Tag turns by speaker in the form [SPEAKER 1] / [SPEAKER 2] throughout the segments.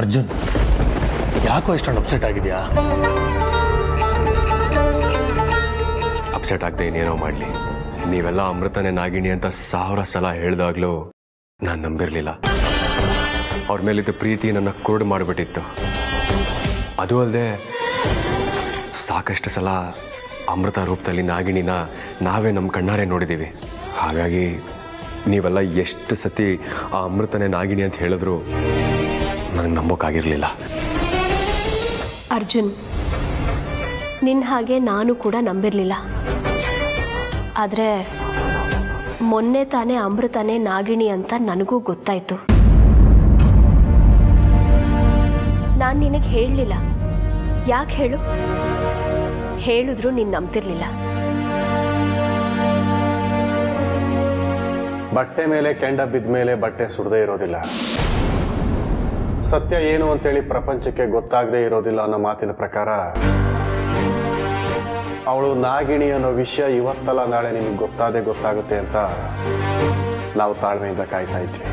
[SPEAKER 1] ಅರ್ಜುನ್, ಯಾಕೋ ಇಷ್ಟೊಂದು ಅಪ್ಸೆಟ್ ಆಗಿದೆಯಾ?
[SPEAKER 2] ಅಪ್ಸೆಟ್ ಆಗದೆ ಇನ್ನೇನೋ ಮಾಡಲಿ, ನೀವೆಲ್ಲ ಅಮೃತನೇ ನಾಗಿಣಿ ಅಂತ 1000 ಸಲ ಹೇಳಿದಾಗಲೂ ನಾನು ನಂಬಿರಲಿಲ್ಲ. ಅವ್ರ ಮೇಲಿದ್ದ ಪ್ರೀತಿ ನನ್ನ ಕುರುಡು ಮಾಡಿಬಿಟ್ಟಿತ್ತು. ಅದು ಅಲ್ಲದೆ ಸಾಕಷ್ಟು ಸಲ ಅಮೃತ ರೂಪದಲ್ಲಿ ನಾಗಿಣಿನ ನಾವೇ ನಮ್ಮ ಕಣ್ಣಾರೆ ನೋಡಿದ್ದೀವಿ. ಹಾಗಾಗಿ ನೀವೆಲ್ಲ ಎಷ್ಟು ಸತಿ ಆ ಅಮೃತನೇ ನಾಗಿಣಿ ಅಂತ ಹೇಳಿದ್ರು ನನಗೆ ನಂಬೋಕ್ಕಾಗಿರಲಿಲ್ಲ.
[SPEAKER 3] ಅರ್ಜುನ್, ನಿನ್ನ ಹಾಗೆ ನಾನು ಕೂಡ ನಂಬಿರಲಿಲ್ಲ. ಆದರೆ ಮೊನ್ನೆ ತಾನೇ ಅಮೃತನೇ ನಾಗಿಣಿ ಅಂತ ನನಗೂ ಗೊತ್ತಾಯಿತು. ನಾನು ನಿನಗೆ ಹೇಳಲಿಲ್ಲ. ಯಾಕೆ ಹೇಳು? ಹೇಳಿದ್ರು ನೀನು ನಂಬ್ತಿರ್ಲಿಲ್ಲ.
[SPEAKER 4] ಬಟ್ಟೆ ಮೇಲೆ ಕೆಂಡ ಬಿದ್ದ ಮೇಲೆ ಬಟ್ಟೆ ಸುಡದೇ ಇರೋದಿಲ್ಲ. ಸತ್ಯ ಏನು ಅಂತೇಳಿ ಪ್ರಪಂಚಕ್ಕೆ ಗೊತ್ತಾಗದೇ ಇರೋದಿಲ್ಲ ಅನ್ನೋ ಮಾತಿನ ಪ್ರಕಾರ ಅವಳು ನಾಗಿಣಿ ಅನ್ನೋ ವಿಷಯ ಇವತ್ತಲ್ಲ ನಾಳೆ ನಿಮಗೆ ಗೊತ್ತಾಗುತ್ತೆ ಅಂತ ನಾವು ತಾಳ್ಮೆಯಿಂದ ಕಾಯ್ತಾ ಇದ್ವಿ.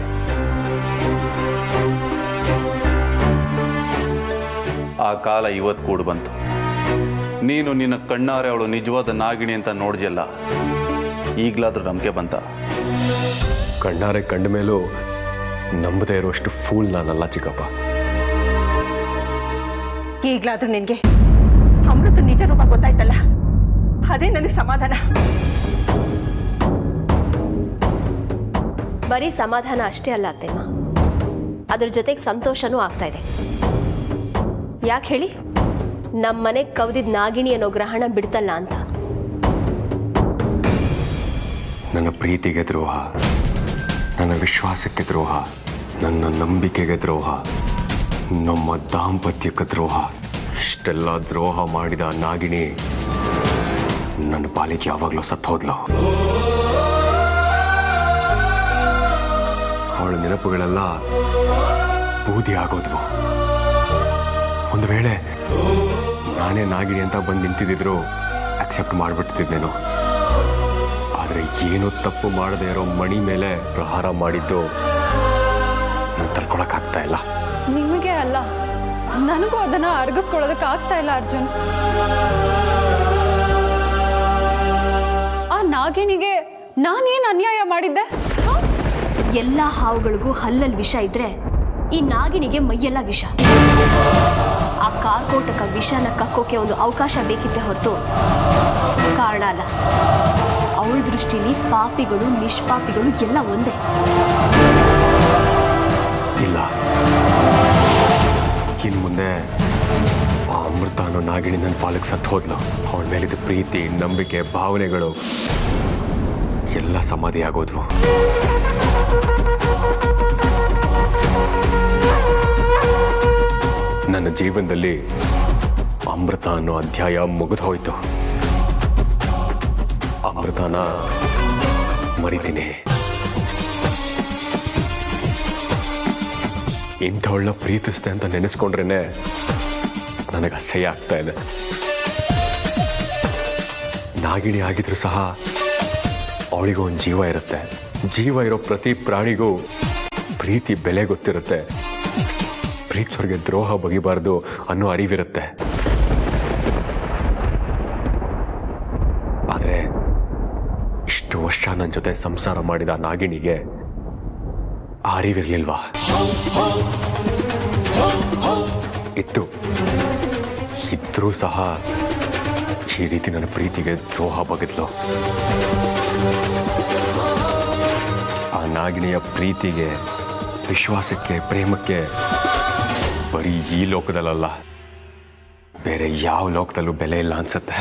[SPEAKER 5] ಆ ಕಾಲ ಇವತ್ತು ಕೂಡ ಬಂತು. ನೀನು ನಿನ್ನ ಕಣ್ಣಾರೆ ಅವಳು ನಿಜವಾದ ನಾಗಿಣಿ ಅಂತ ನೋಡಿದ್ಯಲ್ಲ, ಈಗಲಾದ್ರೂ ನಂಬಿಕೆ ಬಂತ?
[SPEAKER 2] ಕಣ್ಣಾರೆ ಕಂಡ ಮೇಲೂ ನಂಬದೇ ಇರುವಷ್ಟು ಫೂಲ್ ನಾನಲ್ಲ ಚಿಕ್ಕಪ್ಪ.
[SPEAKER 6] ಈಗಲಾದ್ರೂ ನಿನಗೆ ಅಮೃತ ನಿಜ ರೂಪ ಗೊತ್ತಾಯ್ತಲ್ಲ, ಅದೇ ನನಗೆ ಸಮಾಧಾನ.
[SPEAKER 3] ಬರೀ ಸಮಾಧಾನ ಅಷ್ಟೇ ಅಲ್ಲ ಅತ್ತೆಮ್ಮ, ಅದ್ರ ಜೊತೆಗೆ ಸಂತೋಷನೂ ಆಗ್ತಾ ಇದೆ. ಯಾಕೆ ಹೇಳಿ? ನಮ್ಮ ಮನೆಗೆ ಕವ್ದಿದ್ ನಾಗಿಣಿ ಅನ್ನೋ ಗ್ರಹಣ ಬಿಡ್ತಲ್ಲ ಅಂತ.
[SPEAKER 2] ನನ್ನ ಪ್ರೀತಿಗೆ ದ್ರೋಹ, ನನ್ನ ವಿಶ್ವಾಸಕ್ಕೆ ದ್ರೋಹ, ನನ್ನ ನಂಬಿಕೆಗೆ ದ್ರೋಹ, ನಮ್ಮ ದಾಂಪತ್ಯಕ್ಕೆ ದ್ರೋಹ, ಇಷ್ಟೆಲ್ಲ ದ್ರೋಹ ಮಾಡಿದ ನಾಗಿಣಿ ನನ್ನ ಪಾಲಿಗೆ ಯಾವಾಗಲೂ ಸತ್ತೋದ್ಲು. ಅವಳ ನೆನಪುಗಳೆಲ್ಲ ಬೂದಿ ಆಗೋದ್ವು. ಒಂದು ವೇಳೆ ನಾನೇ ನಾಗಿಣಿ ಅಂತ ಬಂದು ನಿಂತಿದ್ದಿದ್ರು ಅಕ್ಸೆಪ್ಟ್ ಮಾಡಿಬಿಡ್ತಿದ್ದೇನೋ. ಆದರೆ ಏನೂ ತಪ್ಪು ಮಾಡದೇ ಇರೋ ಮಣಿ ಮೇಲೆ ಪ್ರಹಾರ ಮಾಡಿದ್ದು ನಾನು ತಡ್ಕೊಳಕ್ಕಾಗ್ತಾ ಇಲ್ಲ.
[SPEAKER 7] ನಿಮಗೆ ಅಲ್ಲ, ನನಗೂ ಅದನ್ನ ಅರ್ಗಿಸ್ಕೊಳ್ಳೋದಕ್ಕೆ ಆಗ್ತಾ ಇಲ್ಲ ಅರ್ಜುನ್. ಆ ನಾಗಿಣಿಗೆ ನಾನೇನು ಅನ್ಯಾಯ ಮಾಡಿದ್ದೆ?
[SPEAKER 3] ಎಲ್ಲ ಹಾವುಗಳಿಗೂ ಹಲ್ಲಲ್ಲಿ ವಿಷ ಇದ್ರೆ ಈ ನಾಗಿಣಿಗೆ ಮೈಯೆಲ್ಲ ವಿಷ. ಆ ಕಾರ್ಕೋಟಕ ವಿಷನ ಕಕ್ಕೋಕೆ ಒಂದು ಅವಕಾಶ ಬೇಕಿತ್ತೆ ಹೊರತು ಕಾರಣ ಅಲ್ಲ. ಅವಳ ದೃಷ್ಟಿಲಿ ಪಾಪಿಗಳು ನಿಷ್ಪಾಪಿಗಳು ಎಲ್ಲ ಒಂದೇ.
[SPEAKER 2] ಇಲ್ಲ, ಇನ್ನು ಮುಂದೆ ಆ ಅಮೃತ ಅನ್ನೋ ನಾಗಿಣಿ ನನ್ನ ಪಾಲಕ್ಕೆ ಸತ್ತು ಹೋದ್ಲು. ಅವಳ ಮೇಲಿದ್ದ ಪ್ರೀತಿ, ನಂಬಿಕೆ, ಭಾವನೆಗಳು ಎಲ್ಲ ಸಮಾಧಿ ಆಗೋದ್ವು. ನನ್ನ ಜೀವನದಲ್ಲಿ ಅಮೃತ ಅನ್ನೋ ಅಧ್ಯಾಯ ಮುಗಿದು ಹೋಯ್ತು. ಅಮೃತನ ಮರಿತೀನಿ. ಇಂಥವಳನ್ನ ಪ್ರೀತಿಸ್ತೆ ಅಂತ ನೆನೆಸ್ಕೊಂಡ್ರೇನೆ ನನಗೆ ಅಸಹ್ಯ ಆಗ್ತಾ ಇದೆ. ನಾಗಿಣಿ ಆಗಿದ್ರು ಸಹ ಅವಳಿಗೂ ಒಂದು ಜೀವ ಇರುತ್ತೆ. ಜೀವ ಇರೋ ಪ್ರತಿ ಪ್ರಾಣಿಗೂ ಪ್ರೀತಿ ಬೆಲೆ ಗೊತ್ತಿರುತ್ತೆ. ಪ್ರೀತಿಸೋರಿಗೆ ದ್ರೋಹ ಬಗೆಬಾರ್ದು ಅನ್ನೋ ಅರಿವಿರುತ್ತೆ. ಆದರೆ ಇಷ್ಟು ವರ್ಷ ನನ್ನ ಜೊತೆ ಸಂಸಾರ ಮಾಡಿದ ನಾಗಿಣಿಗೆ ಆ ಅರಿವಿರ್ಲಿಲ್ವಾ? ಇದ್ರೂ ಸಹ ಈ ರೀತಿ ನನ್ನ ಪ್ರೀತಿಗೆ ದ್ರೋಹ ಬಗೆದ್ಲು. ಆ ನಾಗಿಣಿಯ ಪ್ರೀತಿಗೆ, ವಿಶ್ವಾಸಕ್ಕೆ, ಪ್ರೇಮಕ್ಕೆ ಬರೀ ಈ ಲೋಕದಲ್ಲ, ಬೇರೆ ಯಾವ ಲೋಕದಲ್ಲೂ ಬೆಲೆ ಇಲ್ಲ ಅನ್ಸುತ್ತೆ.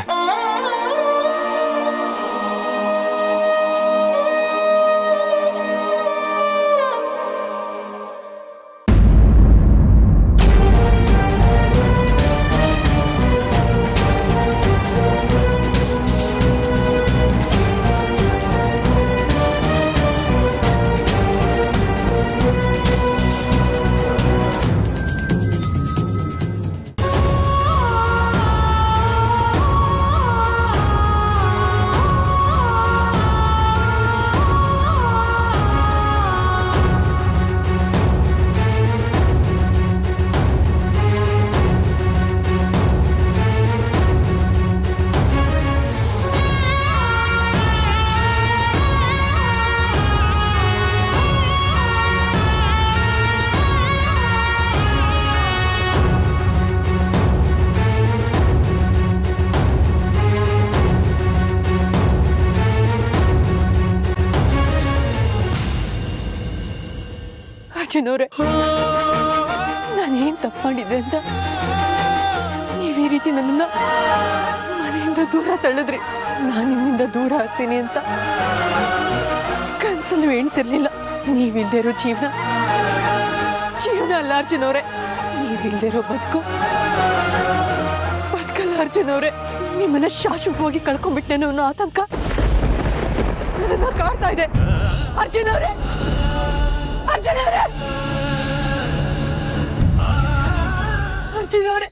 [SPEAKER 6] ಅರ್ಜುನ್ ಅವರೇ, ನಾನೇನ್ ತಪ್ಪು ಮಾಡಿದ್ದೆ ಅಂತ ನೀವ್ ಈ ರೀತಿ ನನ್ನನ್ನ ಮನೆಯಿಂದ ದೂರ ತಳ್ಳಿದ್ರಿ. ನಾನು ನಿಮ್ಮಿಂದ ದೂರ ಆಗ್ತೀನಿ ಅಂತ ಕನ್ಸಲ್ಲೂ ಎಣಿಸಿರ್ಲಿಲ್ಲ. ನೀವಿಲ್ದೇ ಇರೋ ಜೀವನ ಅಲ್ಲ ಅರ್ಜುನ್ ಅವರೇ, ನೀವಿಲ್ದೇ ಇರೋ ಬದುಕಲ್ಲ ಅರ್ಜುನ್ ಅವರೇ. ನಿಮ್ಮನ್ನ ಶಾಶ್ವತವಾಗಿ ಕಳ್ಕೊಂಡ್ಬಿಟ್ಟೇನೋ ಅನ್ನೋ ಆತಂಕ ನನ್ನನ್ನ ಕಾಡ್ತಾ ಇದೆ. ಅರ್ಜುನ್ ಅವರೇ, ಅರ್ಜುನ್ ಅವರೇ, ಅರ್ಜುನ್ ಅವರೇ.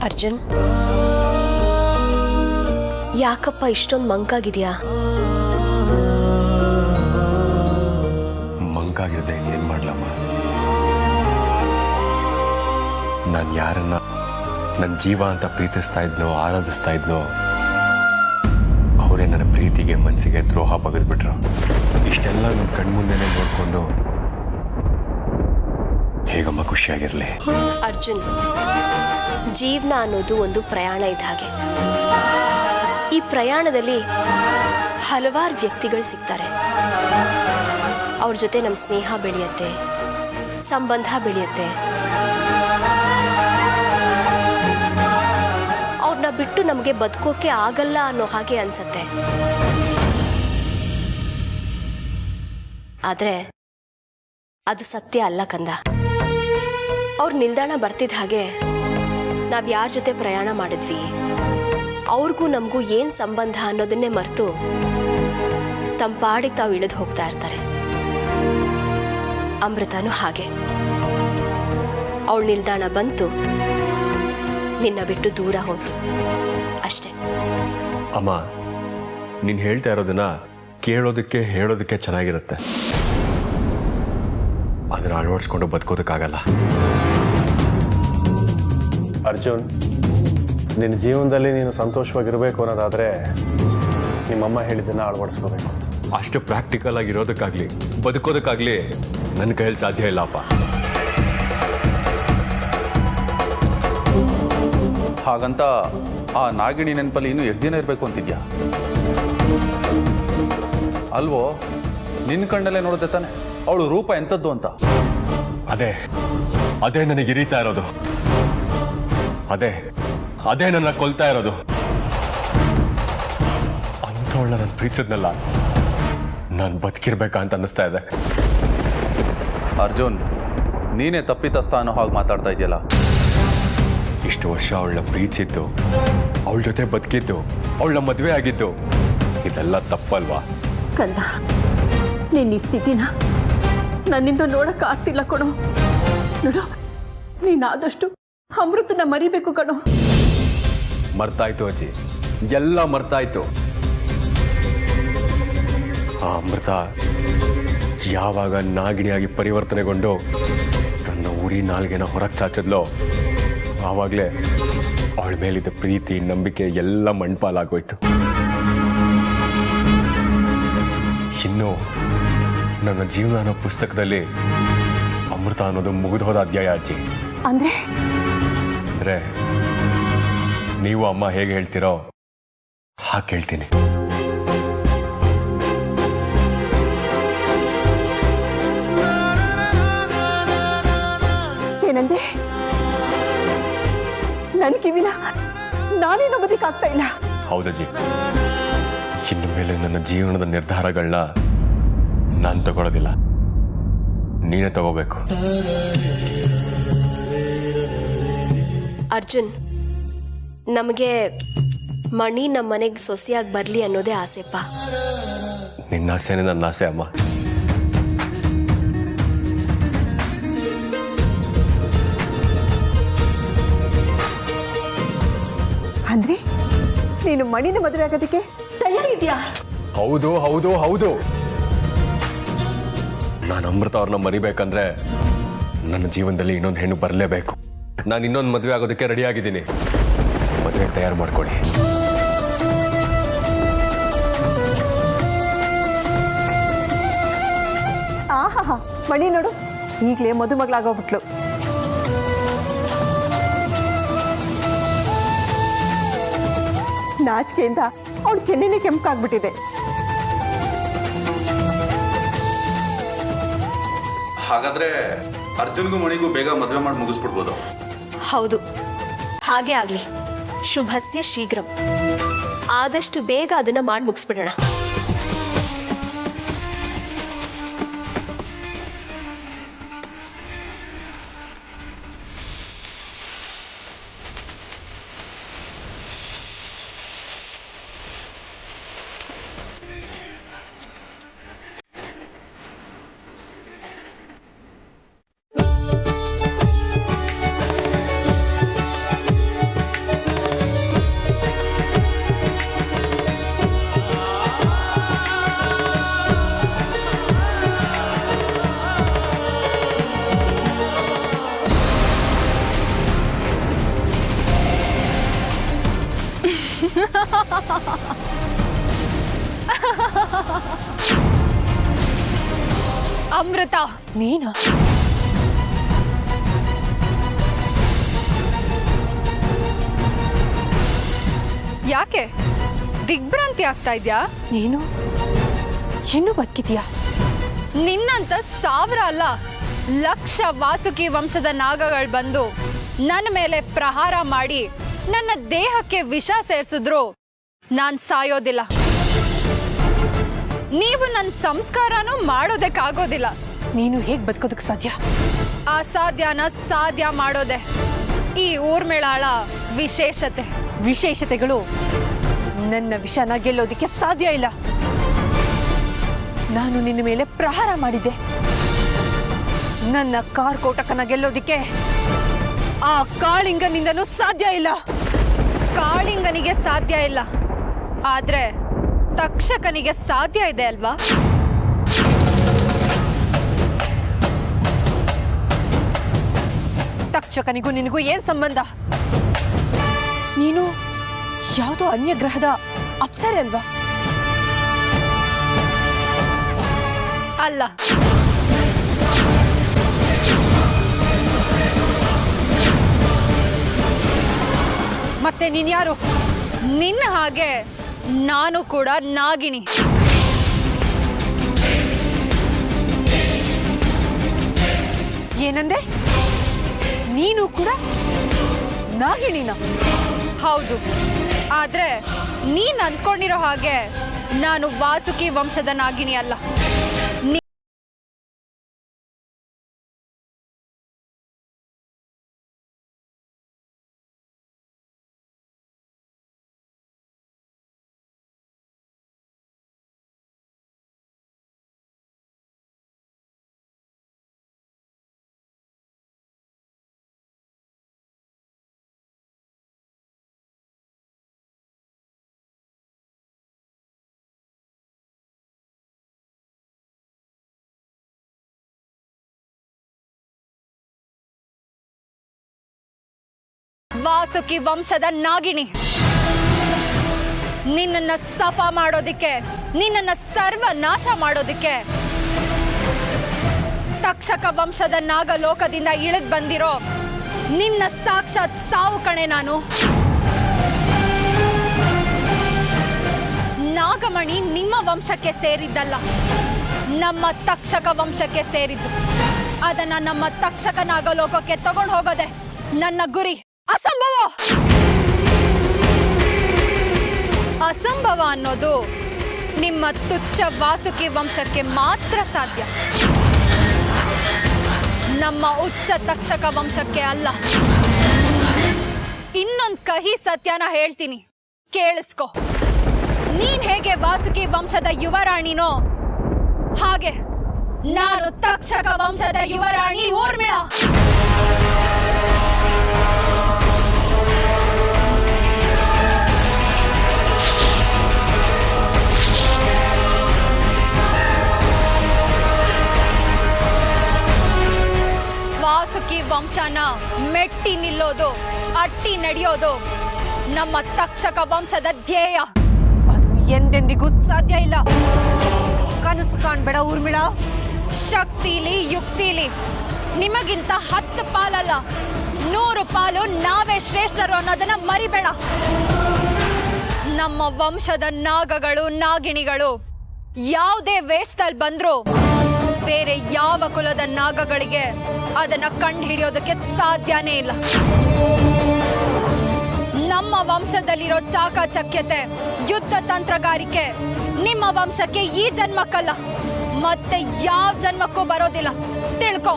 [SPEAKER 3] ಅರ್ಜುನ್, ಯಾಕಪ್ಪ ಇಷ್ಟೊಂದು ಮಂಕಾಗಿದ್ಯಾ?
[SPEAKER 2] ಮಂಕಾಗಿರದೆ ಏನ್ ಮಾಡ್ಲಮ್ಮ? ನಾನು ಯಾರನ್ನ ನನ್ನ ಜೀವ ಅಂತ ಪ್ರೀತಿಸ್ತಾ ಇದ್ನೋ, ಆರಾಧಿಸ್ತಾ ಇದ್ನೋ, ಅವರೇ ನನ್ನ ಪ್ರೀತಿಗೆ ಮನಸ್ಸಿಗೆ ದ್ರೋಹ ಬಗೆದ್ಬಿಟ್ರು. ಇಷ್ಟೆಲ್ಲ ನನ್ನ ಕಣ್ಮುಂದೆನೆ ನೋಡ್ಕೊಂಡು ಹೇಗಮ್ಮ ಖುಷಿಯಾಗಿರ್ಲಿ?
[SPEAKER 3] ಅರ್ಜುನ್, ಜೀವನ ಅನ್ನೋದು ಒಂದು ಪ್ರಯಾಣ ಇದ್ದ ಹಾಗೆ. ಈ ಪ್ರಯಾಣದಲ್ಲಿ ಹಲವಾರು ವ್ಯಕ್ತಿಗಳು ಸಿಗ್ತಾರೆ. ಅವ್ರ ಜೊತೆ ನಮ್ಮ ಸ್ನೇಹ ಬೆಳೆಯುತ್ತೆ, ಸಂಬಂಧ ಬೆಳೆಯುತ್ತೆ. ಅವ್ರನ್ನ ಬಿಟ್ಟು ನಮಗೆ ಬದುಕೋಕೆ ಆಗಲ್ಲ ಅನ್ನೋ ಹಾಗೆ ಅನ್ಸತ್ತೆ. ಆದ್ರೆ ಅದು ಸತ್ಯ ಅಲ್ಲ ಕಂದ. ಅವ್ರ ನಿಲ್ದಾಣ ಬರ್ತಿದ್ದ ಹಾಗೆ ನಾವ್ ಯಾರ ಜೊತೆ ಪ್ರಯಾಣ ಮಾಡಿದ್ವಿ, ಅವ್ರಿಗೂ ನಮಗೂ ಏನ್ ಸಂಬಂಧ ಅನ್ನೋದನ್ನೇ ಮರೆತು ತಮ್ಮ ಪಾಡಿಗೆ ತಾವು ಇಳಿದು ಹೋಗ್ತಾ ಇರ್ತಾರೆ. ಅಮೃತನೂ ಹಾಗೆ. ಅವಳ ನಿಲ್ದಾಣ ಬಂತು, ನಿನ್ನ ಬಿಟ್ಟು ದೂರ ಹೋದ್ಲು, ಅಷ್ಟೇ.
[SPEAKER 2] ಅಮ್ಮ, ನೀನು ಹೇಳ್ತಾ ಇರೋದನ್ನ ಕೇಳೋದಕ್ಕೆ ಹೇಳೋದಕ್ಕೆ ಚೆನ್ನಾಗಿರುತ್ತೆ, ಅದನ್ನ ಅಳವಡಿಸ್ಕೊಂಡು ಬದುಕೋದಕ್ಕಾಗಲ್ಲ.
[SPEAKER 4] ಅರ್ಜುನ್, ನಿನ್ನ ಜೀವನದಲ್ಲಿ ನೀನು ಸಂತೋಷವಾಗಿರಬೇಕು ಅನ್ನೋದಾದರೆ ನಿಮ್ಮಮ್ಮ ಹೇಳಿದ್ದನ್ನು ಅಳವಡಿಸ್ಕೋಬೇಕು.
[SPEAKER 2] ಅಷ್ಟು ಪ್ರಾಕ್ಟಿಕಲ್ ಆಗಿರೋದಕ್ಕಾಗ್ಲಿ ಬದುಕೋದಕ್ಕಾಗ್ಲಿ ನನ್ನ ಕೈಯಲ್ಲಿ ಸಾಧ್ಯ ಇಲ್ಲಪ್ಪ.
[SPEAKER 5] ಹಾಗಂತ ಆ ನಾಗಿಣಿ ನೆನಪಲ್ಲಿ ಇನ್ನೂ ಎಷ್ಟು ದಿನ ಇರಬೇಕು ಅಂತಿದ್ಯಾ? ಅಲ್ವೋ, ನಿನ್ನ ಕಣ್ಣಲ್ಲೇ ನೋಡಿದೆ ತಾನೆ ಅವಳು ರೂಪ ಎಂಥದ್ದು ಅಂತ.
[SPEAKER 2] ಅದೇ ನನಗೆ ಇರೀತಾ ಇರೋದು, ಅದೇ ನನ್ನ ಕೊಲ್ತಾ ಇರೋದು. ಅಂಥವಳನ್ನ ನಾನು ಪ್ರೀತಿಸಿದ್ನಲ್ಲ, ನಾನು ಬದುಕಿರ್ಬೇಕಾ ಅಂತ ಅನ್ನಿಸ್ತಾ ಇದೆ.
[SPEAKER 5] ಅರ್ಜುನ್, ನೀನೇ ತಪ್ಪಿತಸ್ಥ ಅನ್ನೋ ಹಾಗೆ ಮಾತಾಡ್ತಾ ಇದೆಯಲ್ಲ.
[SPEAKER 2] ಇಷ್ಟು ವರ್ಷ ಅವಳನ್ನ ಪ್ರೀತಿಸಿದ್ದು, ಅವಳ ಜೊತೆ ಬದುಕಿದ್ದು, ಅವಳ ಮದುವೆ ಆಗಿದ್ದು, ಇದೆಲ್ಲ ತಪ್ಪಲ್ವಾ?
[SPEAKER 6] ಕಂದ, ನೀನ್ ಈ ಸ್ಥಿತಿನ ನನ್ನಿಂದ ನೋಡಕ್ ಆಗ್ತಿಲ್ಲ ಕಣೋ. ನೋಡು, ನೀನಾದಷ್ಟು ಅಮೃತನ ಮರಿಬೇಕು ಕಣೋ.
[SPEAKER 2] ಮರ್ತಾಯ್ತು ಅಜ್ಜಿ, ಎಲ್ಲ ಮರ್ತಾಯ್ತು. ಆ ಅಮೃತ ಯಾವಾಗ ನಾಗಿಣಿಯಾಗಿ ಪರಿವರ್ತನೆಗೊಂಡು ತನ್ನ ಉರಿ ನಾಲ್ಗೆನ ಹೊರಗೆ ಚಾಚದ್ಲೋ, ಆವಾಗಲೇ ಅವಳ ಮೇಲಿದ್ದ ಪ್ರೀತಿ, ನಂಬಿಕೆ ಎಲ್ಲ ಮಣ್ಪಾಲಾಗೋಯ್ತು. ಇನ್ನು ನನ್ನ ಜೀವನ ಅನ್ನೋ ಪುಸ್ತಕದಲ್ಲಿ ಅಮೃತ ಅನ್ನೋದು ಮುಗಿದೋದ ಅಧ್ಯಾಯ ಅಜ್ಜಿ. ಅಂದ್ರೆ ನೀವು ಅಮ್ಮ ಹೇಗೆ ಹೇಳ್ತೀರೋ ಹಾಗೆ ಕೇಳ್ತೀನಿ.
[SPEAKER 6] ನನ್ನ ಕಿವಿನ ನಾನೇ ನಂಬೋದಕ್ಕಾಗ್ತಾ ಇಲ್ಲ.
[SPEAKER 2] ಹೌದಜ್ಜಿ, ಇನ್ನು ಮೇಲೆ ನನ್ನ ಜೀವನದ ನಿರ್ಧಾರಗಳನ್ನ ನಾನು ತಗೊಳ್ಳೋದಿಲ್ಲ, ನೀನೇ ತಗೋಬೇಕು.
[SPEAKER 3] ಅರ್ಜುನ್, ನಮಗೆ ಮಣಿ ನಮ್ಮ ಮನೆಗೆ ಸೊಸೆಯಾಗಿ ಬರಲಿ ಅನ್ನೋದೇ ಆಸೆಪ್ಪ.
[SPEAKER 2] ನಿನ್ನ ಆಸೆನೇ ನನ್ನ ಆಸೆ ಅಮ್ಮ.
[SPEAKER 6] ಅಂದ್ರೆ ನೀನು ಮಣಿನ ಮದುವೆ ಆಗೋದಕ್ಕೆ ತಯಾರಿದ್ಯಾ?
[SPEAKER 2] ಹೌದು ಹೌದು ಹೌದು. ನಾನು ಅಮೃತ ಅವ್ರನ್ನ ಮರಿಬೇಕಂದ್ರೆ ನನ್ನ ಜೀವನದಲ್ಲಿ ಇನ್ನೊಂದು ಹೆಣ್ಣು ಬರಲೇಬೇಕು. ನಾನು ಇನ್ನೊಂದು ಮದುವೆ ಆಗೋದಕ್ಕೆ ರೆಡಿ ಆಗಿದ್ದೀನಿ. ಮದುವೆಗೆ ತಯಾರು ಮಾಡ್ಕೊಳ್ಳಿ.
[SPEAKER 6] ಆಹಾ, ಮಣಿ ನೋಡು, ಈಗಲೇ ಮದುಮಗಳಾಗೋಗ್ಬಿಟ್ಲು. ನಾಚಿಕೆಯಿಂದ ಅವಳ ಕೆನ್ನೆನೇ ಕೆಂಪಾಗ್ಬಿಟ್ಟಿದೆ.
[SPEAKER 5] ಹಾಗಾದ್ರೆ ಅರ್ಜುನ್ಗೂ ಮಣಿಗೂ ಬೇಗ ಮದುವೆ ಮಾಡಿ ಮುಗಿಸ್ಬಿಡ್ಬೋದು.
[SPEAKER 3] ಹೌದು, ಹಾಗೆ ಆಗ್ಲಿ. ಶುಭಸ್ಯ ಶೀಘ್ರಂ. ಆದಷ್ಟು ಬೇಗ ಅದನ್ನ ಮಾಡಿ ಮುಗಿಸ್ಬಿಡೋಣ.
[SPEAKER 7] ಅಮೃತ,
[SPEAKER 6] ನೀನಾ?
[SPEAKER 7] ಯಾಕೆ ದಿಗ್ಭ್ರಾಂತಿ ಆಗ್ತಾ ಇದ್ಯಾ?
[SPEAKER 6] ನೀನು ಇನ್ನೂ ಬದುಕಿದ್ಯಾ?
[SPEAKER 7] ನಿನ್ನಂತ ಸಾವಿರ ಅಲ್ಲ, ಲಕ್ಷ ವಾಸುಕಿ ವಂಶದ ನಾಗಗಳು ಬಂದು ನನ್ನ ಮೇಲೆ ಪ್ರಹಾರ ಮಾಡಿ ನನ್ನ ದೇಹಕ್ಕೆ ವಿಷ ಸೇರಿಸಿದ್ರು ನಾನ್ ಸಾಯೋದಿಲ್ಲ. ನೀವು ನನ್ನ ಸಂಸ್ಕಾರನೂ ಮಾಡೋದಕ್ಕಾಗೋದಿಲ್ಲ.
[SPEAKER 6] ನೀನು ಹೇಗೆ ಬದುಕೋದಕ್ಕೆ ಸಾಧ್ಯ?
[SPEAKER 7] ಅಸಾಧ್ಯನ ಸಾಧ್ಯ ಮಾಡೋದೆ ಈ ಊರ್ಮಿಳಾಳ ವಿಶೇಷತೆ.
[SPEAKER 6] ವಿಶೇಷತೆಗಳು ನನ್ನ ವಿಷನ ಗೆಲ್ಲೋದಿಕ್ಕೆ ಸಾಧ್ಯ ಇಲ್ಲ. ನಾನು ನಿನ್ನ ಮೇಲೆ ಪ್ರಹಾರ ಮಾಡಿದ್ದೆ. ನನ್ನ ಕಾರ್ಕೋಟಕನ ಗೆಲ್ಲೋದಿಕ್ಕೆ ಆ ಕಾಳಿಂಗನಿಂದನೂ ಸಾಧ್ಯ ಇಲ್ಲ.
[SPEAKER 7] ಕಾಳಿಂಗನಿಗೆ ಸಾಧ್ಯ ಇಲ್ಲ, ಆದ್ರೆ ತಕ್ಷಕನಿಗೆ ಸಾಧ್ಯ ಇದೆ ಅಲ್ವಾ?
[SPEAKER 6] ತಕ್ಷಕನಿಗೂ ನಿನಗೂ ಏನ್ ಸಂಬಂಧ? ನೀನು ಯಾವುದೋ ಅನ್ಯ ಗ್ರಹದ ಅಪ್ಸರೆ ಅಲ್ವಾ?
[SPEAKER 7] ಅಲ್ಲ,
[SPEAKER 6] ಮತ್ತೆ ನೀನ್ ಯಾರು?
[SPEAKER 7] ನಿನ್ನ ಹಾಗೆ ನಾನು ಕೂಡ ನಾಗಿಣಿ.
[SPEAKER 6] ಏನಂದೆ? ನೀನು ಕೂಡ ನಾಗಿಣಿನ?
[SPEAKER 7] ಹೌದು, ಆದ್ರೆ ನೀನ್ ಅಂದ್ಕೊಂಡಿರೋ ಹಾಗೆ ನಾನು ವಾಸುಕಿ ವಂಶದ ನಾಗಿಣಿ ಅಲ್ಲ. ವಾಸುಕಿ ವಂಶದ ನಾಗಿಣಿ, ನಿನ್ನನ್ನ ಸಫಾ ಮಾಡೋದಿಕ್ಕೆ, ನಿನ್ನನ್ನ ಸರ್ವನಾಶ ಮಾಡೋದಿಕ್ಕೆ ತಕ್ಷಕ ವಂಶದ ನಾಗಲೋಕದಿಂದ ಇಳಿದ್ ಬಂದಿರೋ ನಿನ್ನ ಸಾಕ್ಷಾತ್ ಸಾವು ಕಣೆ ನಾನು. ನಾಗಮಣಿ ನಿಮ್ಮ ವಂಶಕ್ಕೆ ಸೇರಿದ್ದಲ್ಲ, ನಮ್ಮ ತಕ್ಷಕ ವಂಶಕ್ಕೆ ಸೇರಿದ್ದು. ಅದನ್ನ ನಮ್ಮ ತಕ್ಷಕ ನಾಗಲೋಕಕ್ಕೆ ತಗೊಂಡು ಹೋಗೋದೆ ನನ್ನ ಗುರಿ. ಅಸಂಭವ. ಅಸಂಭವ ಅನ್ನೋದು ನಿಮ್ಮ ತುಚ್ಛ ವಾಸುಕಿ ವಂಶಕ್ಕೆ ಮಾತ್ರ ಸಾಧ್ಯ, ನಮ್ಮ ಉಚ್ಚ ತಕ್ಷಕ ವಂಶಕ್ಕೆ ಅಲ್ಲ. ಇನ್ನೊಂದು ಕಹಿ ಸತ್ಯನ ಹೇಳ್ತೀನಿ, ಕೇಳಿಸ್ಕೊ. ನೀನ್ ಹೇಗೆ ವಾಸುಕಿ ವಂಶದ ಯುವರಾಣಿನೋ ಹಾಗೆ ನಾನು ತಕ್ಷಕ ವಂಶದ ಯುವರಾಣಿ ಊರ್ಮಿಳಾ. ವಾಸುಕಿ ವಂಶನ ಮೆಟ್ಟಿ ನಿಲ್ಲೋದು, ಅಟ್ಟಿ ನಡೆಯೋದು ನಮ್ಮ ತಕ್ಷಕ ವಂಶದ ಧ್ಯೇಯ.
[SPEAKER 6] ಅದು ಎಂದೆಂದಿಗೂ ಸಾಧ್ಯ ಇಲ್ಲ. ಕನಸು ಕಾಣ್ಬೇಡ ಊರ್ಮಿಳಾ.
[SPEAKER 7] ಶಕ್ತಿಲಿ ಯುಕ್ತಿಲಿ ನಿಮಗಿಂತ 10 ಪಾಲಲ್ಲ, 100 ಪಾಲು ನಾವೇ ಶ್ರೇಷ್ಠರು ಅನ್ನೋದನ್ನ ಮರಿಬೇಡ. ನಮ್ಮ ವಂಶದ ನಾಗಗಳು ನಾಗಿಣಿಗಳು ಯಾವುದೇ ವೇಷದಲ್ಲಿ ಬಂದ್ರು ಬೇರೆ ಯಾವ ಕುಲದ ನಾಗಗಳಿಗೆ ಅದನ್ನ ಕಂಡು ಹಿಡಿಯೋದಕ್ಕೆ ಸಾಧ್ಯನೇ ಇಲ್ಲ. ನಮ್ಮ ವಂಶದಲ್ಲಿರೋ ಚಾಕಚಕ್ಯತೆ, ಯುದ್ಧ ತಂತ್ರಗಾರಿಕೆ ನಿಮ್ಮ ವಂಶಕ್ಕೆ ಈ ಜನ್ಮಕ್ಕಲ್ಲ, ಮತ್ತೆ ಯಾವ ಜನ್ಮಕ್ಕೂ ಬರೋದಿಲ್ಲ, ತಿಳ್ಕೊ.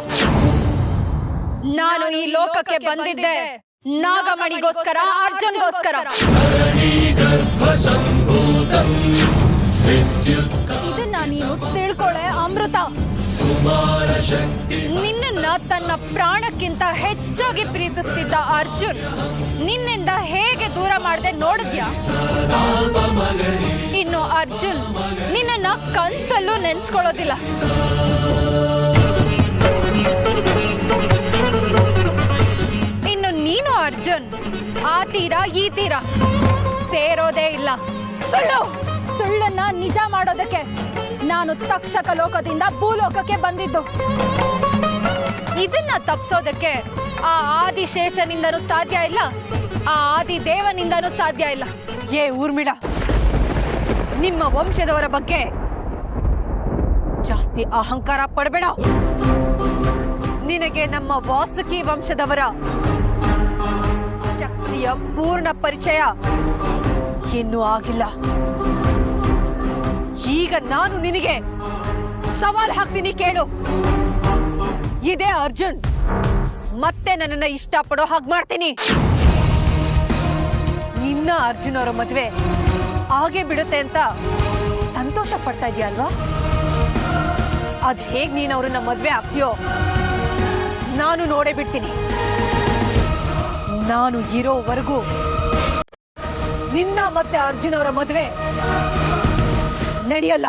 [SPEAKER 7] ನಾನು ಈ ಲೋಕಕ್ಕೆ ಬಂದಿದ್ದೆ ನಾಗಮಣಿಗೋಸ್ಕರ, ಅರ್ಜುನ್ಗೋಸ್ಕರ. ಇದನ್ನ ನೀನು ತಿಳ್ಕೊಳ್ಳೆ ಅಮೃತ. ನಿನ್ನನ್ನ ತನ್ನ ಪ್ರಾಣಕ್ಕಿಂತ ಹೆಚ್ಚಾಗಿ ಪ್ರೀತಿಸ್ತಿದ್ದ ಅರ್ಜುನ್ ನಿನ್ನಿಂದ ಹೇಗೆ ದೂರ ಮಾಡದೆ ನೋಡಿದ್ಯಾ? ಇನ್ನು ಅರ್ಜುನ್ ನಿನ್ನನ್ನ ಕನ್ಸಲ್ಲೂ ನೆನ್ಸ್ಕೊಳ್ಳೋದಿಲ್ಲ. ಇನ್ನು ನೀನು ಅರ್ಜುನ್ ಆ ತೀರ ಈ ತೀರ ಸೇರೋದೇ ಇಲ್ಲ. ಸುಳ್ಳನ್ನ ನಿಜ ಮಾಡೋದಕ್ಕೆ ನಾನು ತಕ್ಷಕ ಲೋಕದಿಂದ ಭೂಲೋಕಕ್ಕೆ ಬಂದಿದ್ದು. ಇದನ್ನ ತಪ್ಪಿಸೋದಕ್ಕೆ ಆ ಆದಿಶೇಷನಿಂದನೂ ಸಾಧ್ಯ ಇಲ್ಲ, ಆ ಆದಿದೇವನಿಂದನೂ ಸಾಧ್ಯ ಇಲ್ಲ.
[SPEAKER 6] ಏ ಊರ್ಮಿಳಾ, ನಿಮ್ಮ ವಂಶದವರ ಬಗ್ಗೆ ಜಾಸ್ತಿ ಅಹಂಕಾರ ಪಡಬೇಡ. ನಿನಗೆ ನಮ್ಮ ವಾಸುಕಿ ವಂಶದವರ ಶಕ್ತಿಯ ಪೂರ್ಣ ಪರಿಚಯ ಇನ್ನೂ ಆಗಿಲ್ಲ. ಈಗ ನಾನು ನಿನಗೆ ಸವಾಲ್ ಹಾಕ್ತೀನಿ, ಕೇಳು. ಇದೇ ಅರ್ಜುನ್ ಮತ್ತೆ ನನ್ನನ್ನ ಇಷ್ಟಪಡೋ ಹಾಗೆ ಮಾಡ್ತೀನಿ. ನಿನ್ನ ಅರ್ಜುನ್ ಅವರ ಮದ್ವೆ ಹಾಗೆ ಬಿಡುತ್ತೆ ಅಂತ ಸಂತೋಷ ಪಡ್ತಾ ಇದೀಯ ಅಲ್ವಾ? ಅದ್ ಹೇಗ್ ನೀನು ಅವ್ರನ್ನ ಮದ್ವೆ ಆಗ್ತೀಯೋ ನಾನು ನೋಡೇ ಬಿಡ್ತೀನಿ. ನಾನು ಇರೋವರೆಗೂ ನಿನ್ನ ಮತ್ತೆ ಅರ್ಜುನ್ ಅವರ ಮದ್ವೆ ನಡೆಯಲ್ಲ.